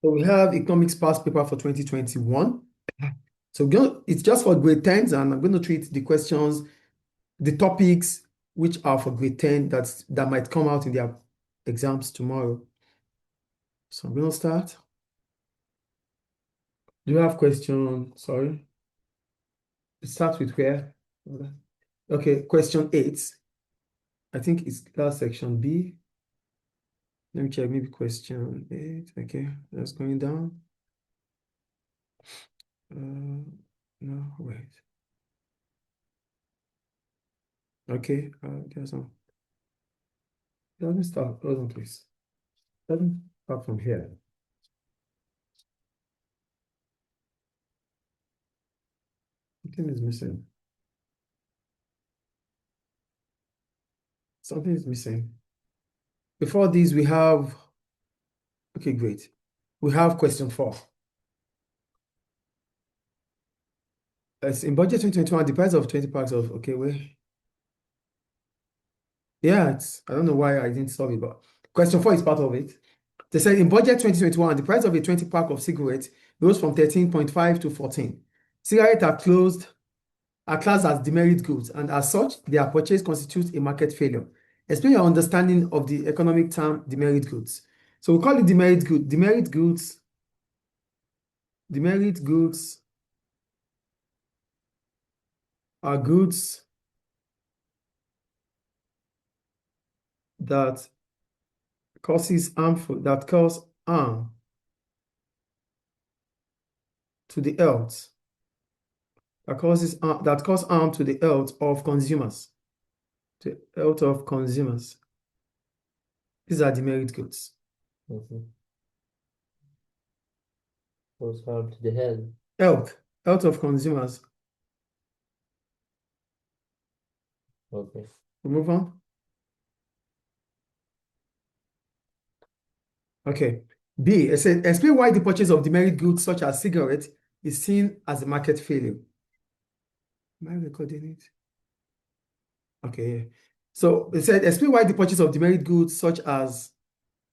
So we have economics past paper for 2021. So it's just for grade 10s, and I'm going to treat the questions, the topics which are for grade 10 that might come out in their exams tomorrow. So I'm going to start. Do you have question? Sorry. It starts with where? Okay, question 8. I think it's last section B. Let me check, maybe question 8. Okay, that's going down. No, wait. Okay, there's some. Let me start. Hold on, please. Let me start from here. Something is missing. Something is missing. Before this, we have, okay, great. We have question 4. It's in budget 2021, the price of 20 packs of, okay, wait. Yeah, I don't know why I didn't solve it, but question 4 is part of it. They said in budget 2021, the price of a 20 pack of cigarettes rose from 13.5 to 14. Cigarettes are classed as demerit goods, and as such, their purchase constitutes a market failure. Explain your understanding of the economic term demerit goods. So we call it demerit good. Demerit goods are goods that cause harm to the health, that cause harm to the health of consumers. The health of consumers. These are demerit goods. Cause harm to the health. Health of consumers. Okay. We move on. Okay. B, it said, explain why the purchase of demerit goods such as cigarettes is seen as a market failure. Am I recording it? Okay. So it said, explain why the purchase of demerit goods such as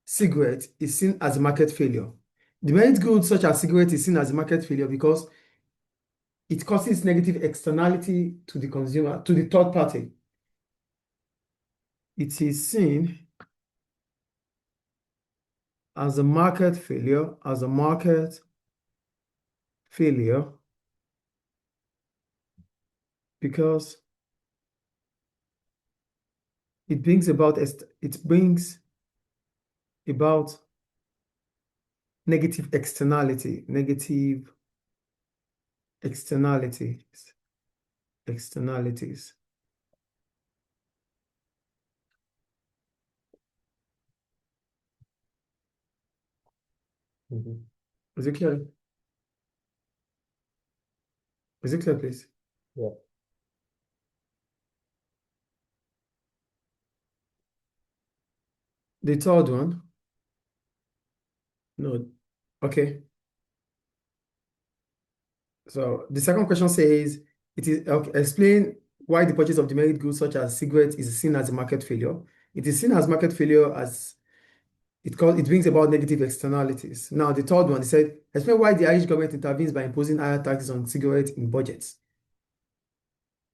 cigarettes is seen as a market failure. Demerit goods such as cigarettes is seen as a market failure because it causes negative externality to the consumer, to the third party. It is seen as a market failure, because it brings about negative externalities. Is it clear? Is it clear, please? Yeah. The third one? No. Okay. So the second question says, it is okay, explain why the purchase of demerit goods such as cigarettes is seen as a market failure. It is seen as market failure as it brings about negative externalities. Now, the third one, it said, explain why the Irish government intervenes by imposing higher taxes on cigarettes in budgets.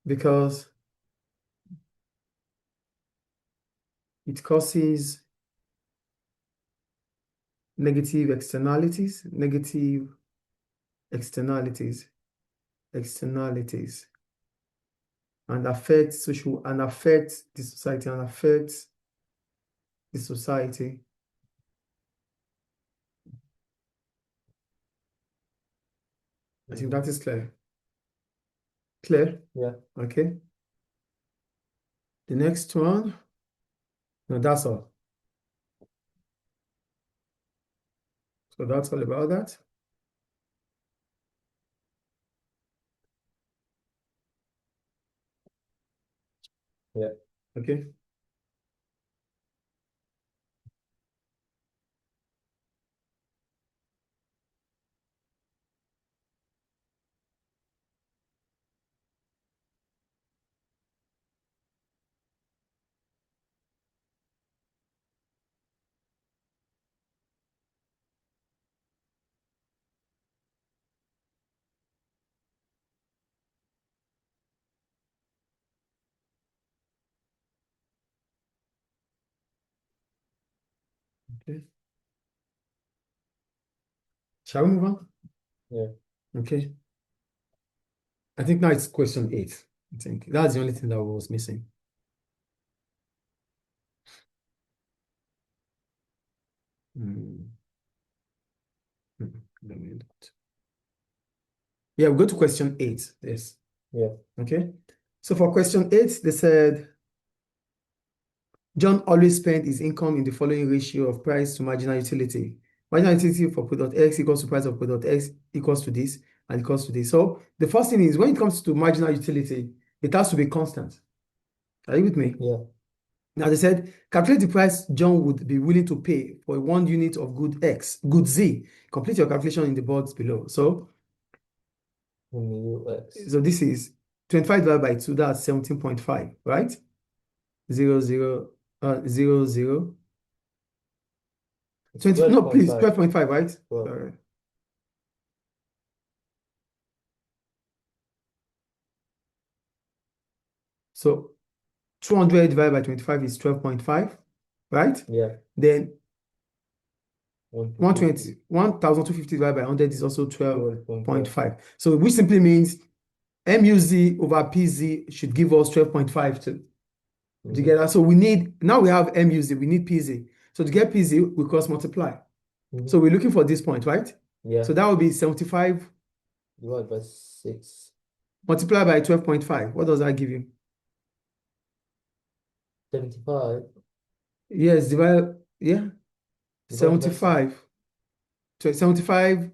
Because it causes negative externalities, and affects the society. I think that is clear. Clear? Yeah. Okay. The next one. No, that's all. So that's all about that. Yeah. Okay. Okay. Shall we move on? Yeah. Okay. I think now it's question 8. I think that's the only thing that was missing. Hmm. Let me look. Yeah, we'll go to question 8. Yes. Yeah. Okay. So for question 8, they said John always spent his income in the following ratio of price to marginal utility. Marginal utility for product X equals to price of product X equals to this and equals to this. So the first thing is when it comes to marginal utility, it has to be constant. Are you with me? Yeah. Now they said, calculate the price John would be willing to pay for 1 unit of good X, good Z. Complete your calculation in the box below. So UX. this is 25 divided by 2, that's 17.5, right? 0, 0, 0, 0. It's 20, no, please, 12.5. 12.5, right? Well, Sorry. So 200 divided by 25 is 12.5, right? yeah. Then 150. 1,250 divided by 100 is also 12.5. 12.5. So which simply means MUZ over PZ should give us 12.5 too. Together. So now we have MUZ, we need PZ. So to get PZ, we cross multiply. So we're looking for this point, right? Yeah. So that would be 75 divided by 6. multiplied by 12.5. What does that give you? 75. Yes, divide, yeah, Divided by 75. 75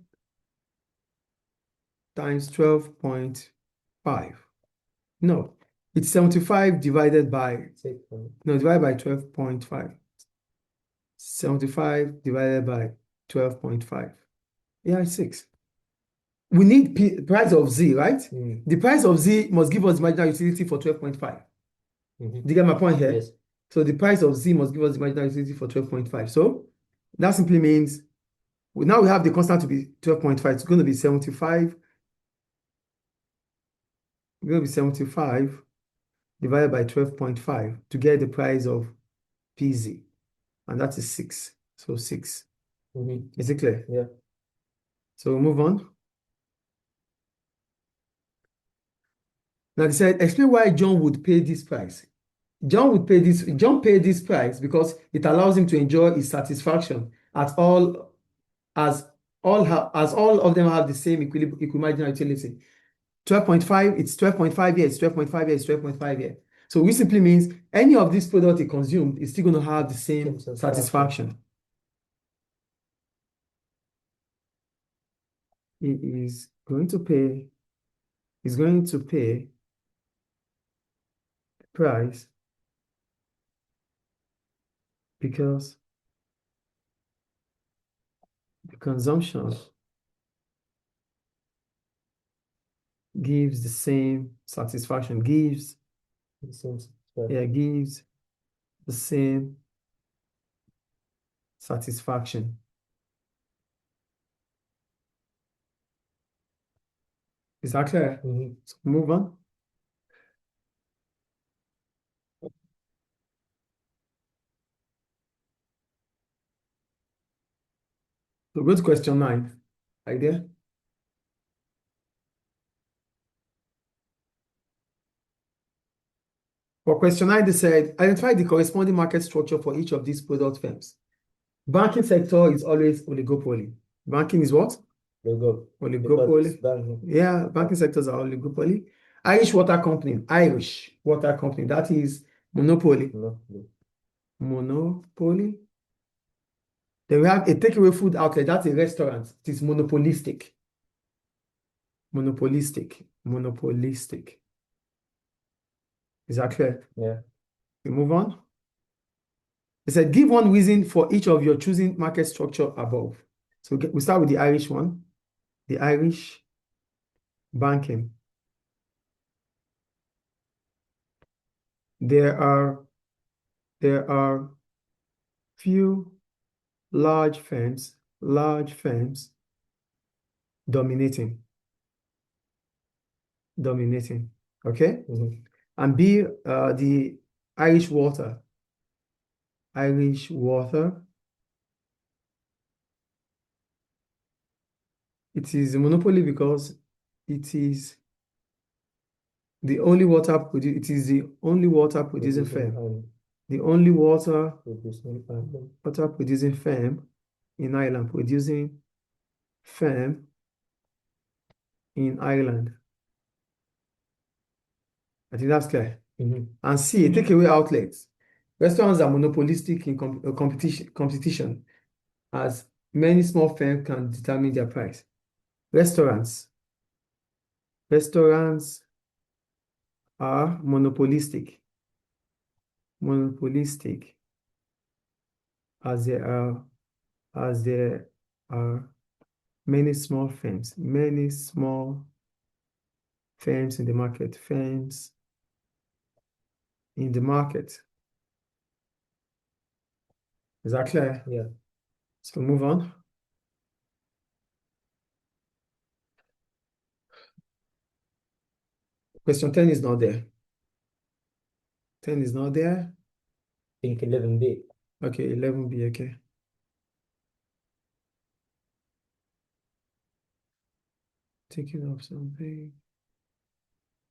times 12.5. No, it's 75 divided by, 6. no, divided by 12.5. 75 divided by 12.5. Yeah, it's 6. We need price of Z, right? The price of Z must give us marginal utility for 12.5. Do you get my point here? Yes. So the price of Z must give us the marginal utility for 12.5. So that simply means now we have the constant to be 12.5. It's going to be 75. It's going to be 75 divided by 12.5 to get the price of PZ. And that is 6. So 6. Is it clear? Yeah. So we'll move on. Now they said, explain why John would pay this price. John paid this price because it allows him to enjoy his satisfaction as all of them have the same equimarginal utility. 12.5, it's 12.5 here, it's 12.5 here, it's 12.5 here. So which simply means any of this product he consumed is still going to have the same satisfaction. He's going to pay the price because the consumption gives the same satisfaction, gives the same satisfaction. Is that clear? So move on. So go to question 9. Right there. For question 9, they said, identify the corresponding market structure for each of these product firms. Banking sector is always oligopoly. Banking is what? Oligopoly. Yeah, banking sectors are oligopoly. Irish Water Company, that is monopoly. Monopoly. Then we have a takeaway food outlet, that's a restaurant. It is monopolistic. Monopolistic. Is that clear? Yeah. We move on. They said, give one reason for each of your choosing market structure above. So we start with the Irish one. The Irish banking. There are few large firms dominating. Okay? And B, the Irish water It is a monopoly because it is the only it is the only water producing firm. The only water producing firm in Ireland, producing firm in Ireland. I think that's clear. And C, takeaway outlets. Restaurants are monopolistic in competition, as many small firms can determine their price. Restaurants are monopolistic, as there are many small firms in the market, Is that clear? Yeah. So move on. Question 10 is not there. 10 is not there. I think 11B. Okay, 11B, okay. Thinking of something.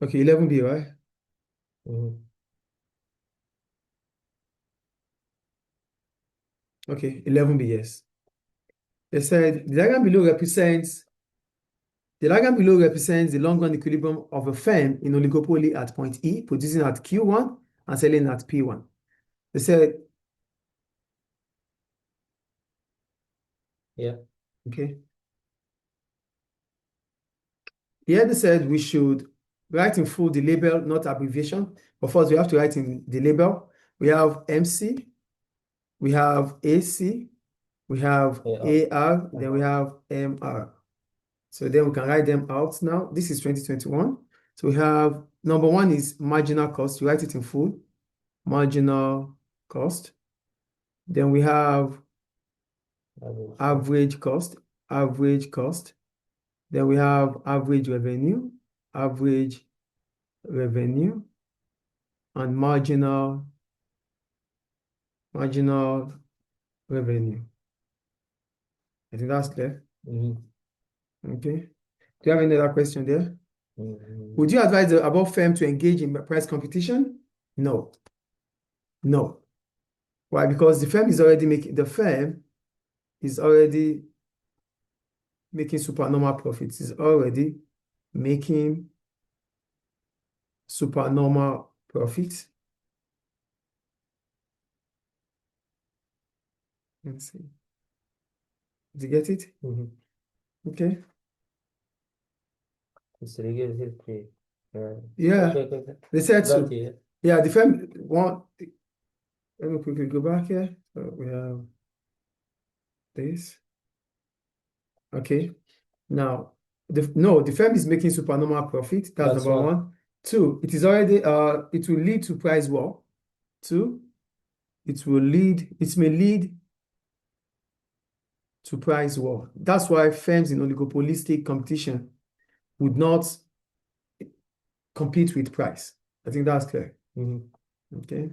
Okay, 11B, right? Okay, 11B, yes. They said the diagram below represents the long-run equilibrium of a firm in oligopoly at point E, producing at Q1 and selling at P1. They said, yeah. Okay. Here they said we should write in full the label, not abbreviation. But first, we have to write in the label. We have MC, we have AC, we have AR, then we have MR. So then we can write them out now. This is 2021. So we have number one is marginal cost. You write it in full. Marginal cost. Then we have average cost. Then we have average revenue, and marginal revenue. I think that's clear. Okay. Do you have any other question there? Would you advise the above firm to engage in price competition? No. Why? Because the firm is already making supernormal profits. Is already making supernormal profits. Let's see. Did you get it? Okay. It's regular history. Yeah. Okay. They said so. Yeah. Yeah, the firm want. Let me quickly go back here. So we have this. Okay. Now, the firm is making supernormal profit. That's number one. Two, it is already it will lead to price war. Two, it may lead to price war. That's why firms in oligopolistic competition would not compete with price. I think that's clear. Okay.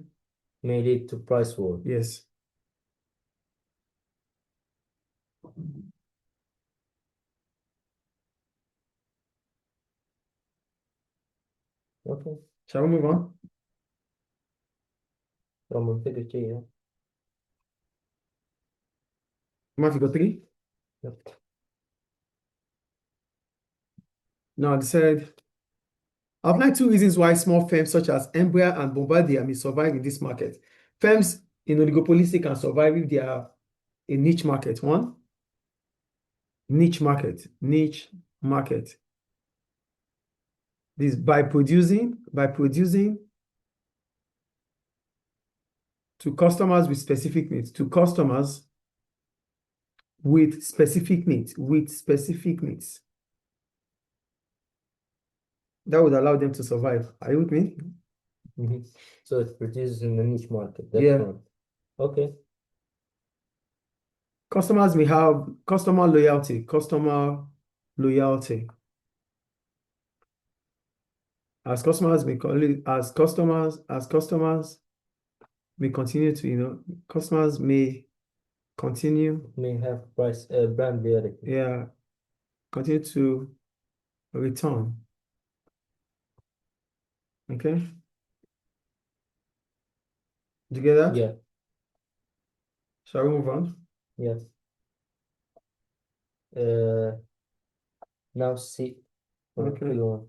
May lead to price war. Yes. Okay. Shall we move on? From figure 3, yeah. Figure 3? Yep. Now, they said, outline 2 reasons why small firms such as Embraer and Bombardier may survive in this market. Firms in oligopolistic can survive if they are a niche market. One, niche market. This by producing to customers with specific needs. That would allow them to survive. Are you with me? So it produces in the niche market. Yeah. One. Okay. Customers may have customer loyalty. As customers may continue to, customers may continue. May have price brand loyalty. Yeah. continue to return. Okay? Did you get that? Yeah. Shall we move on? Yes. Now C. Okay. Good one.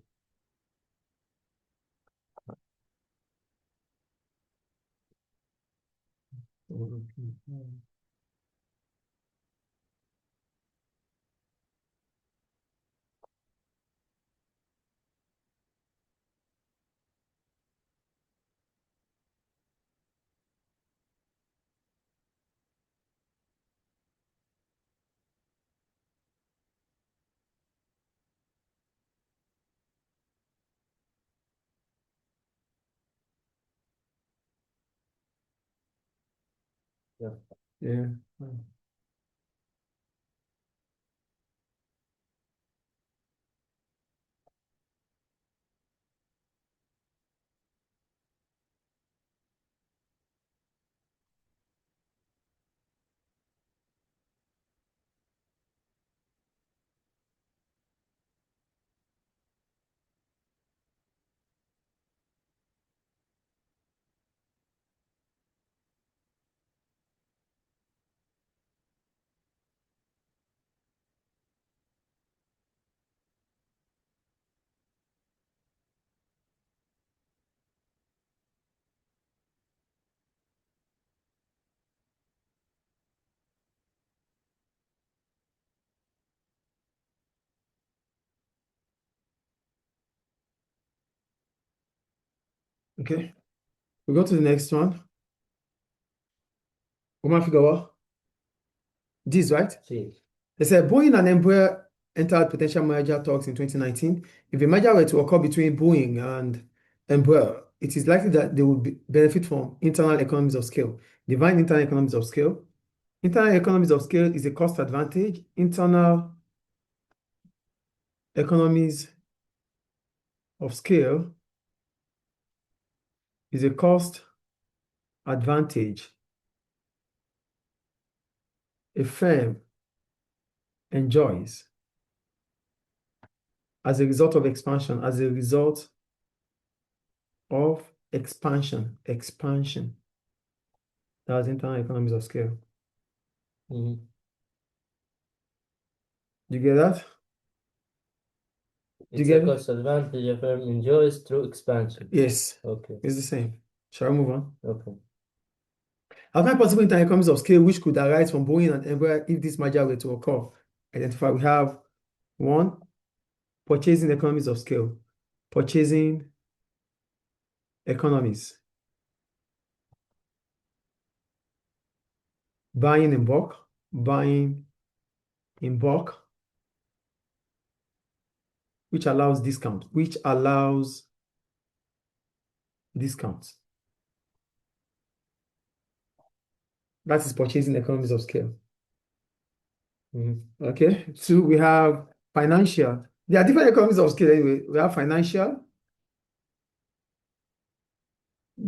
Yeah. Yeah. Okay. We go to the next one. Woman figure what? This, right? C. They said Boeing and Embraer entered potential merger talks in 2019. If a merger were to occur between Boeing and Embraer, it is likely that they would benefit from internal economies of scale. Define internal economies of scale. Internal economies of scale is a cost advantage. Internal economies of scale is a cost advantage a firm enjoys as a result of expansion, expansion. That's internal economies of scale. Mhm. You get that? Do you It's get a it? cost advantage a firm enjoys through expansion. Yes, Okay. it's the same. Shall we move on? Okay. Outline possible internal economies of scale which could arise from Boeing and Embraer if this merger were to occur. Identify. We have one, purchasing economies of scale. Purchasing economies. Buying in bulk. Buying in bulk, which allows discount. Discounts. That is purchasing economies of scale. Mhm. Okay. Two, we have financial. There are different economies of scale anyway. We have financial,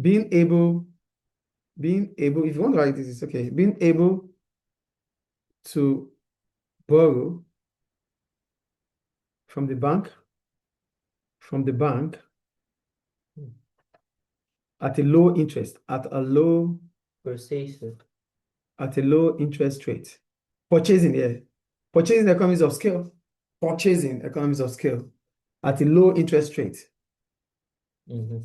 being able, if you want to write this, it's okay. Being able to borrow from the bank, at a low interest, Persuasive. at a low interest rate. Purchasing, yeah. Purchasing economies of scale. Purchasing economies of scale at a low interest rate. Mhm.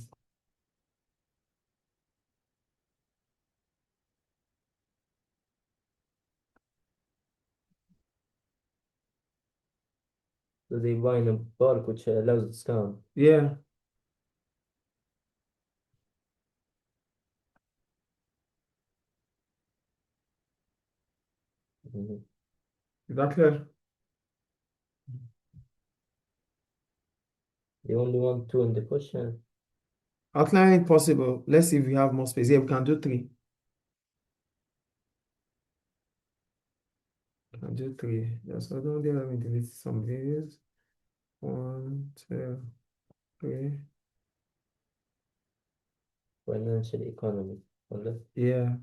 So they buy in a bulk, which allows discount. Yeah. Mhm. Is that clear? You only want two in the question. Outline possible. Let's see if we have more space. Yeah, we can do three. We can do three. Just hold on there. Let me delete some videos. One, two, three. Financial economy. Only. Yeah.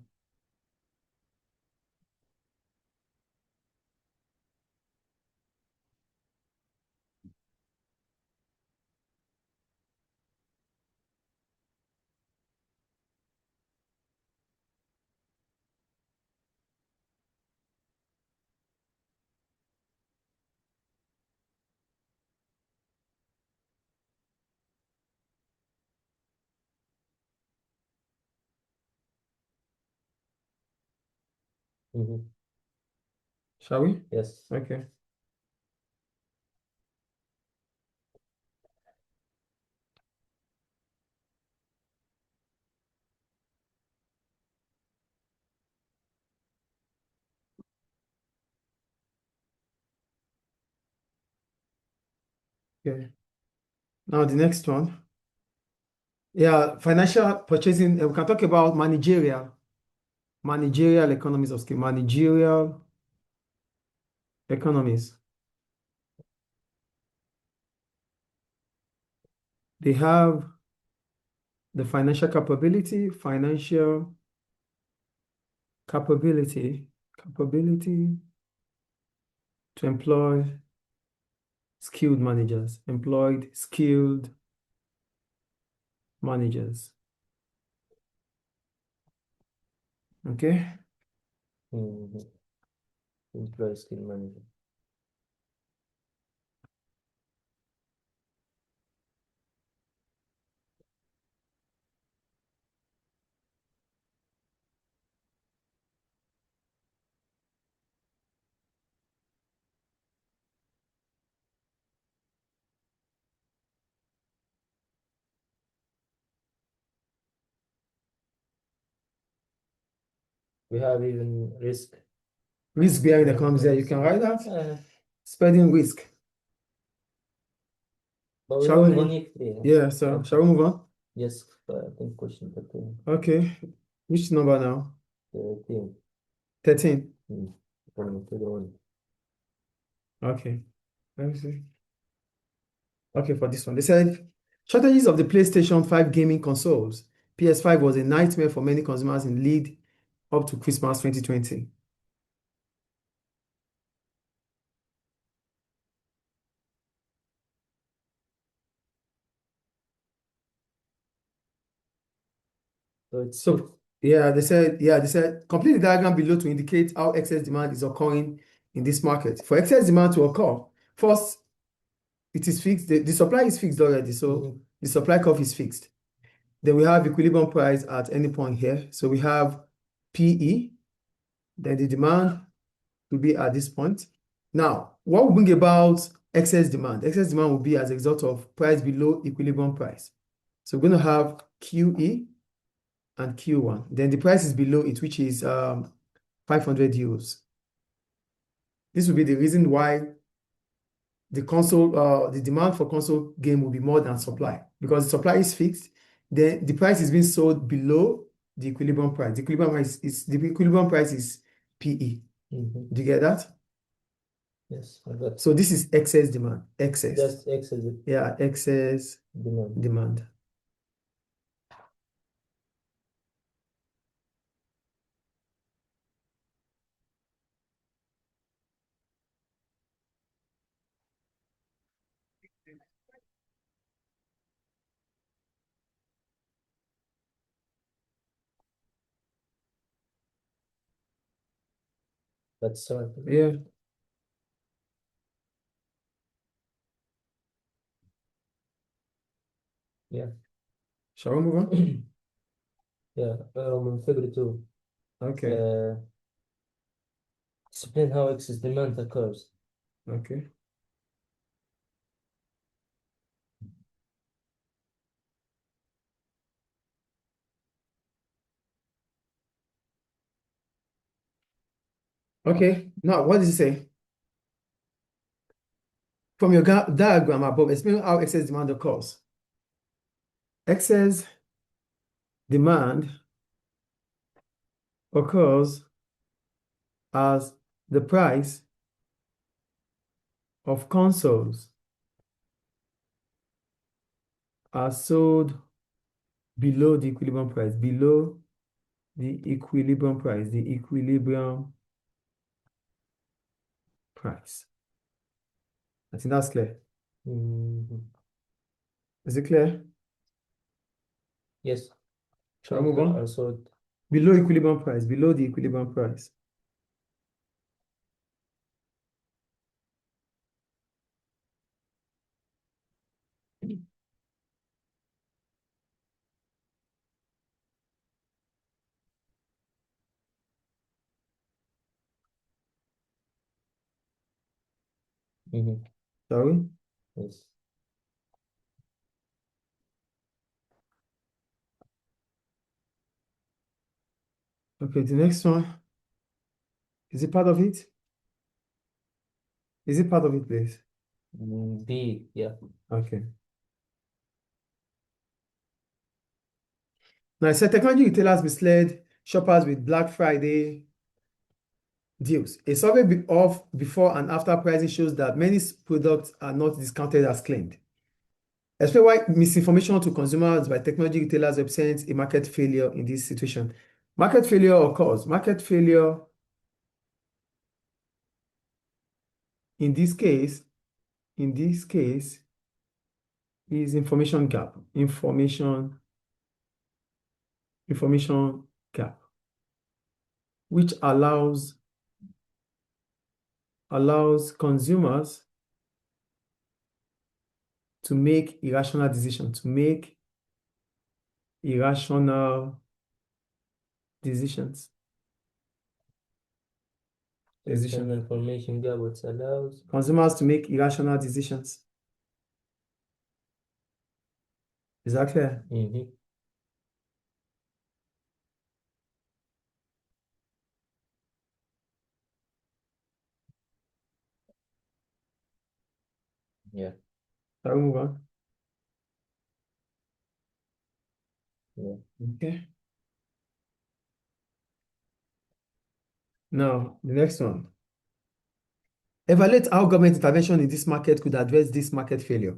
Mm-hmm. Shall we? Yes. Okay. Okay. Now the next one. Yeah, financial purchasing. We can talk about managerial economies of scale, managerial economies. They have the financial capability to employ employed skilled managers. Okay. Mm-hmm. Employee skill manager. We have even risk. Risk-bearing economies there. You can write that. Uh, Spreading risk. but we Shall we only move? need three. Yeah, so Okay. shall we move on? Yes, I think question 13. Okay. Which number now? 13. 13. From to the one. Okay. Let me see. Okay, for this one. They said shortages of the PlayStation 5 gaming consoles. PS5 was a nightmare for many consumers in lead up to Christmas 2020. So it's So they said complete the diagram below to indicate how excess demand is occurring in this market. For excess demand to occur, first it is fixed. The supply is fixed already, so the supply curve is fixed. Then we have equilibrium price at any point here. So we have PE, then the demand will be at this point. Now, what will bring about excess demand? Excess demand will be as a result of price below equilibrium price. So we're going to have QE and Q1. Then the price is below it, which is 500 euros. This will be the reason why the demand for console game will be more than supply, because the supply is fixed. Then the price is being sold below the equilibrium price. The equilibrium price is PE. Mm-hmm. Do you get that? Yes, I got. So this is excess demand. Excess. Just excess Yeah, excess demand. demand. That's right. Yeah. Yeah. Shall we move on? Yeah. Figure 2. Okay. Explain how excess demand occurs. Okay. Okay. Now, what does it say? From your diagram above, explain how excess demand occurs. Excess demand occurs as the price of consoles are sold below the equilibrium price, the equilibrium price. I think that's clear. Mm-hmm. Is it clear? Yes. Shall I move on? Also, Below equilibrium price, below the equilibrium price. Mm-hmm. Shall we? Yes. Okay, the next one. Is it part of it? Is it part of it, please? B, yeah. Okay. Now, it said technology retailers misled shoppers with Black Friday deals. A survey of before and after pricing shows that many products are not discounted as claimed. Explain why misinformation to consumers by technology retailers represents a market failure in this situation. Market failure occurs. Market failure in this case is information gap. Information gap, which allows consumers to make irrational decisions, Information gap, which allows consumers to make irrational decisions. Is that clear? Mm-hmm. Yeah. Shall we move on? Yeah. Okay. Now, the next one. Evaluate how government intervention in this market could address this market failure.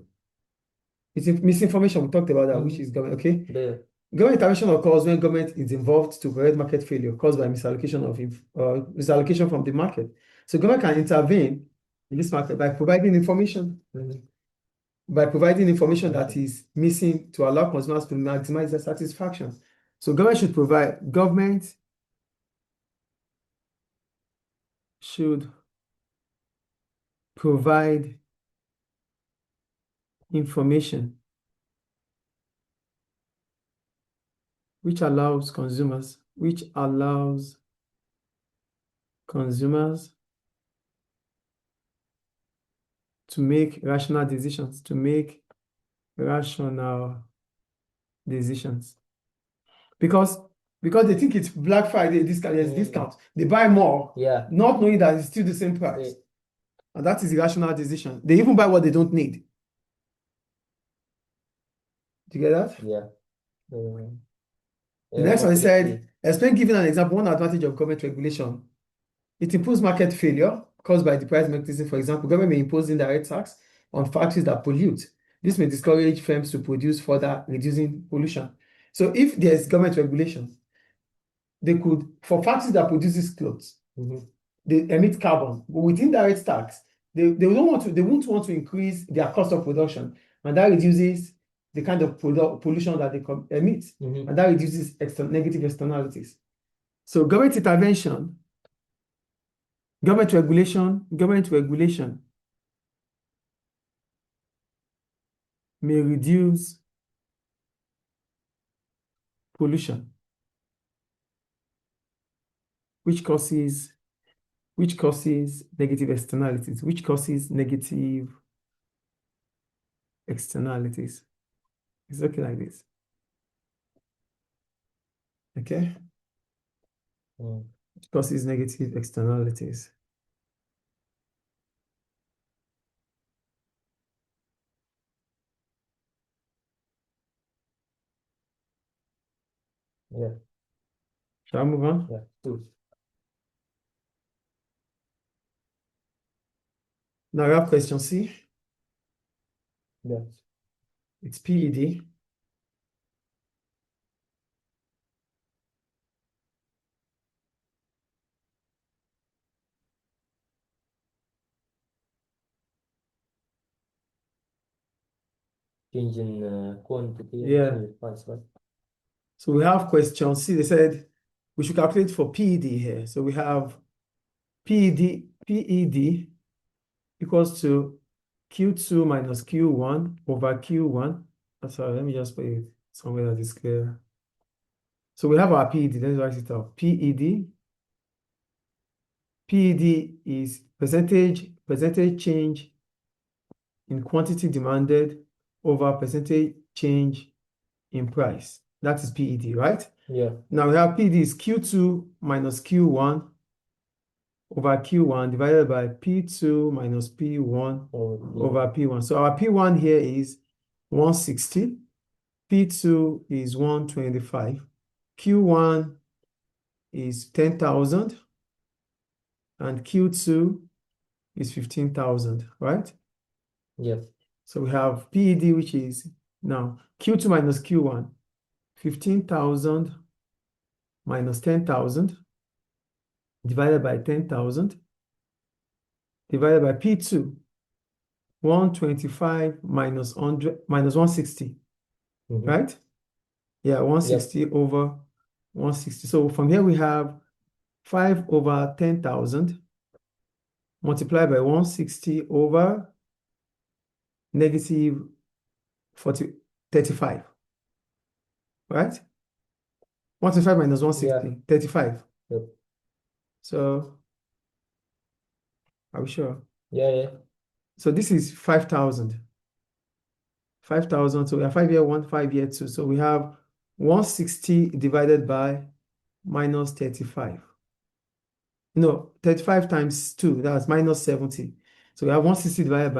It's misinformation. We talked about that, which is government. Okay. There. Government intervention occurs when government is involved to correct market failure caused by misallocation from the market. So government can intervene in this market by providing information, that is missing to allow consumers to maximize their satisfaction. So government should provide information which allows consumers to make rational decisions, because they think it's Black Friday discount, there's discount. They buy more, Yeah. not knowing that it's still the same price. Yeah. And that is irrational decision. They even buy what they don't need. Do you get that? Yeah. The next one said, explain giving an example, one advantage of government regulation. It improves market failure caused by the price mechanism. For example, government may impose indirect tax on factories that pollute. This may discourage firms to produce, further reducing pollution. So if there's government regulation, they could, for factories that produces clothes, they emit carbon. But with indirect tax, they won't want to increase their cost of production, and that reduces the kind of pollution that they emit, and that reduces negative externalities. So government intervention, government regulation may reduce pollution, which causes negative externalities, It's looking like this. Okay? Which causes negative externalities. Yeah. Shall I move on? Yeah. Two. Now we have question C. Yeah. It's PED. Change in quantity. Yeah. Change in price, right? So we have question C. They said we should calculate for PED here. So we have PED equals to Q2 minus Q1 over Q1. Sorry, let me just put it somewhere that is clear. So we have our PED. Let's write it out. PED is percentage change in quantity demanded over percentage change in price. That is PED, right? Yeah. Now we have PED is Q2 minus Q1 over Q1 divided by P2 minus P1 over P1. So our P1 here is 160, P2 is 125, Q1 is 10,000, and Q2 is 15,000, right? Yeah. So we have PED, which is now Q2 minus Q1, 15,000 minus 10,000 divided by 10,000 divided by P2, 125 minus 100 minus 160, right? Yeah, 160 over 160. So from here we have 5 over 10,000 multiplied by 160 over negative 35, right? 125 minus 160, 35. Yep. So, are we sure? Yeah. So this is 5,000. 5,000. So we have 5 year 1, 5 year 2. So we have 160 divided by minus 35. No, 35 times 2, that's minus 70. So we have 160 divided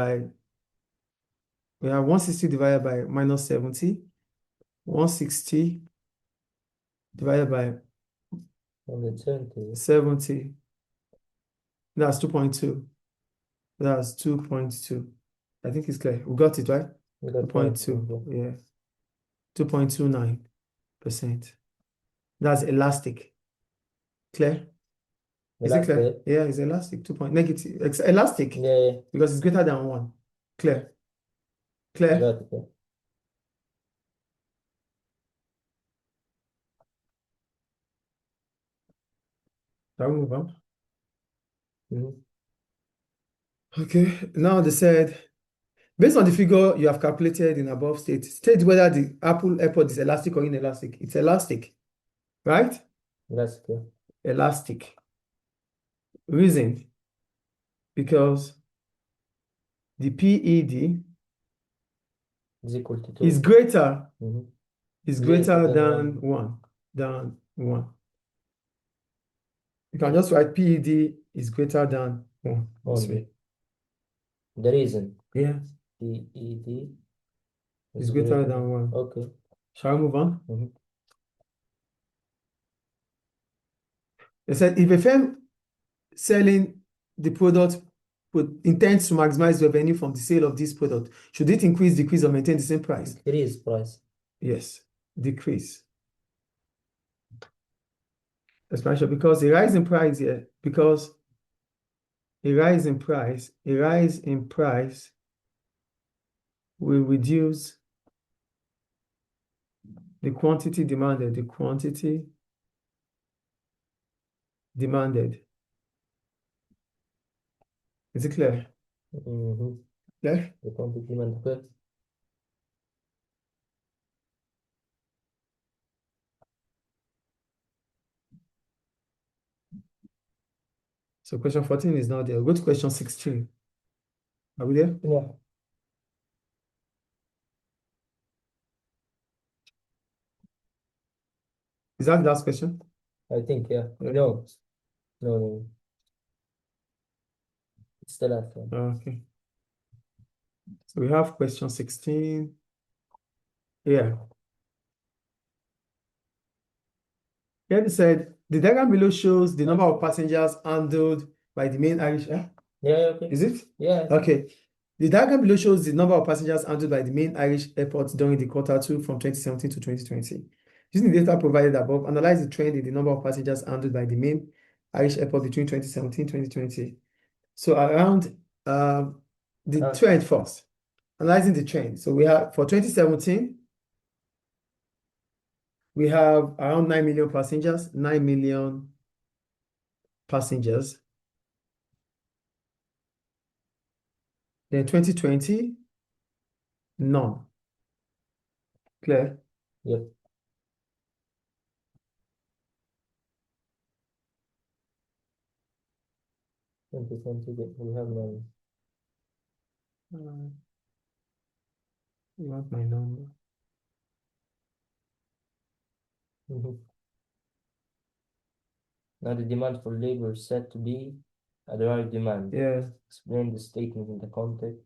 by minus 70. 160 divided by 70. That's 2.2. That's 2.2. I think it's clear. We got it, right? 2.2. Yeah. 2.29%. That's elastic. Clear? Is it clear? Elastic. Yeah, it's elastic. 2 point negative. It's elastic. Yeah. Because it's greater than 1. Clear? Clear? Got it. Yeah. Shall we move on? Okay, now they said, based on the figure you have calculated in above state whether the Apple AirPod is elastic or inelastic. It's elastic, right? Elastic. Yeah. Elastic. Reason, because the PED Is equal to 2. is greater, is Greater greater than 1. You can just write PED is greater than 1 this way. The reason Yeah, PED is greater than 1. Okay. Shall we move on? They said if a firm selling the product intends to maximize revenue from the sale of this product, should it increase, decrease, or maintain the same price? Decrease price. Yes, decrease. Expansion, because a rise in price here, because a rise in price will reduce the quantity demanded, Is it clear? Clear? The quantity demanded. So question 14 is not there. Go to question 16. Are we there? Yeah. Is that the last question? I think, yeah. Yeah. No. It's the last one. Okay. So we have question 16. Yeah. Here it said, the diagram below shows the number of passengers handled by the main Irish. Yeah, okay. Is it? Yeah. Okay. The diagram below shows the number of passengers handled by the main Irish airports during the Q2 from 2017 to 2020. Using the data provided above, analyze the trend in the number of passengers handled by the main Irish airport between 2017 and 2020. So around the trend first, analyzing the trend. So we have for 2017, we have around 9 million passengers, 9 million passengers. Then 2020, none. Clear? Yep. We have none. You want my number? Now the demand for labor is said to be a derived demand. Yeah. Explain the statement in the context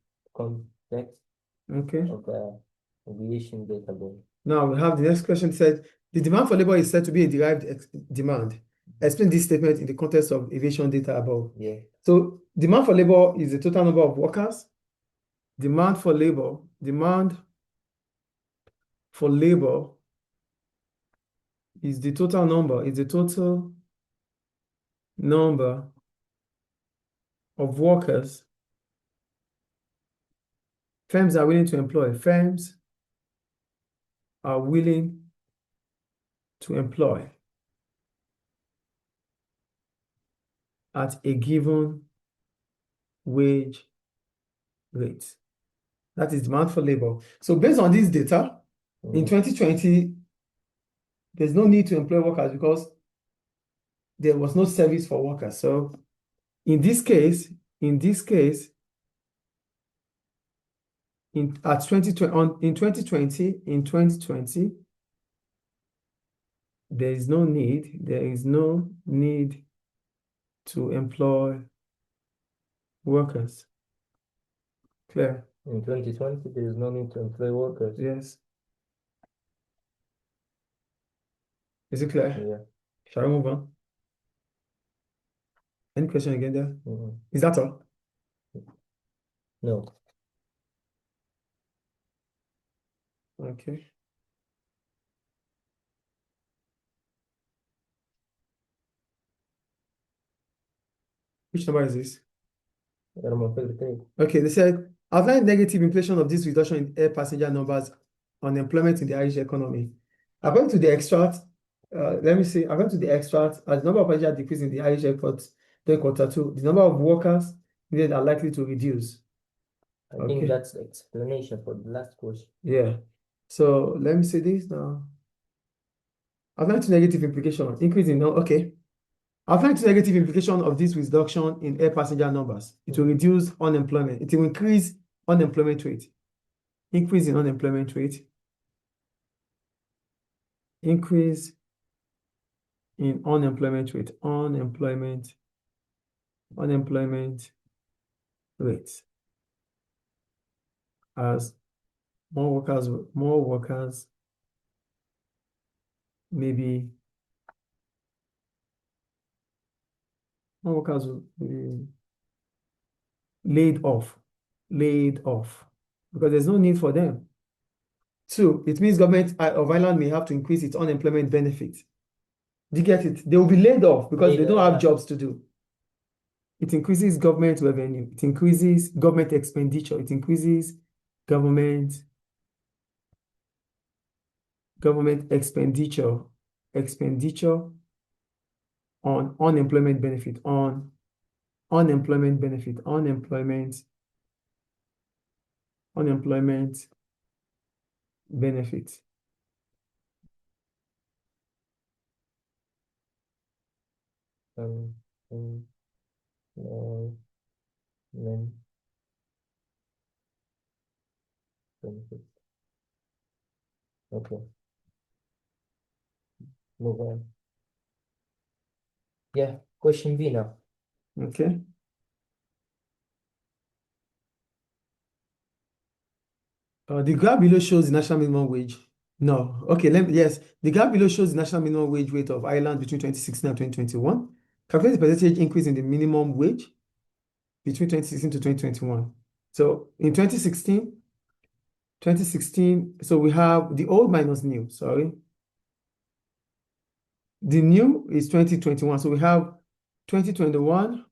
Okay. of the aviation database. Now we have the next question said, the demand for labor is said to be a derived demand. Explain this statement in the context of aviation data above. Yeah. So demand for labor is the total number of workers. Demand for labor is the total number of workers firms are willing to employ. Firms are willing to employ at a given wage rate. That is demand for labor. So based on this data, in 2020, there's no need to employ workers because there was no service for workers. So in this case, in 2020, there is no need to employ workers. Clear? In 2020, there is no need to employ workers. Yes. Is it clear? Yeah. Shall we move on? Any question again there? Is that all? No. Okay. Which number is this? Okay, they said, outline negative implication of this reduction in air passenger numbers on employment in the Irish economy. According to the extract, according to the extract, as the number of passengers decrease in the Irish airports during Q2, the number of workers needed are likely to reduce. I think that's the explanation for the last question. Yeah. So let me say this now. Outline to negative implication, increase in, okay. Outline to negative implication of this reduction in air passenger numbers. It will reduce unemployment. It will increase unemployment rate. Increase in unemployment rate. Increase in unemployment rate. Unemployment rate. As more workers maybe more workers will be laid off because there's no need for them. 2, it means government of Ireland may have to increase its unemployment benefit. Do you get it? They will be laid off because they don't have jobs to do. It increases government revenue. It increases government expenditure. It increases government expenditure on unemployment benefit, unemployment benefit. Okay. Move on. Yeah, question B now. Okay. The graph below shows the national minimum wage. No. Okay, yes. The graph below shows the national minimum wage rate of Ireland between 2016 and 2021. Calculate the percentage increase in the minimum wage between 2016 to 2021. So in 2016, so we have the old minus new, sorry. The new is 2021. So we have 2021,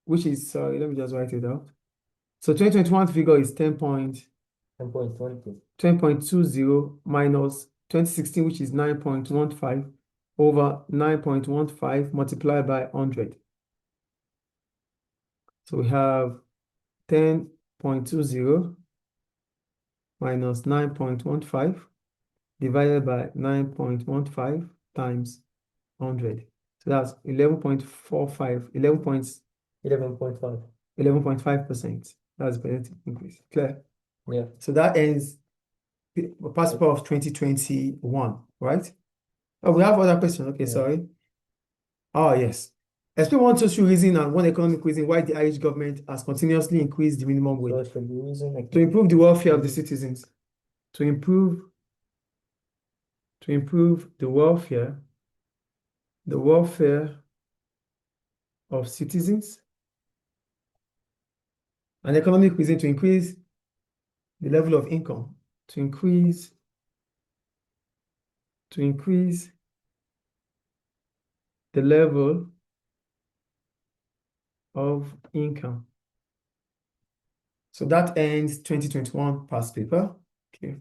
which is, sorry, let me just write it out. So 2021 figure is 10.20 minus 2016, which is 9.15 over 9.15 multiplied by 100. So we have 10.20 minus 9.15 divided by 9.15 times 100. So that's 11.45, 11.5%. That's benefit increase. Clear? Yeah. So that ends past paper of 2021, right? Oh, we have other questions. Okay, Yeah. sorry. Oh, yes. Explain one social reason and one economic reason why the Irish government has continuously increased the minimum wage Social reason. to improve the welfare of the citizens. To improve the welfare of citizens. An economic reason to increase the level of income. To increase the level of income. So that ends 2021 past paper. Okay.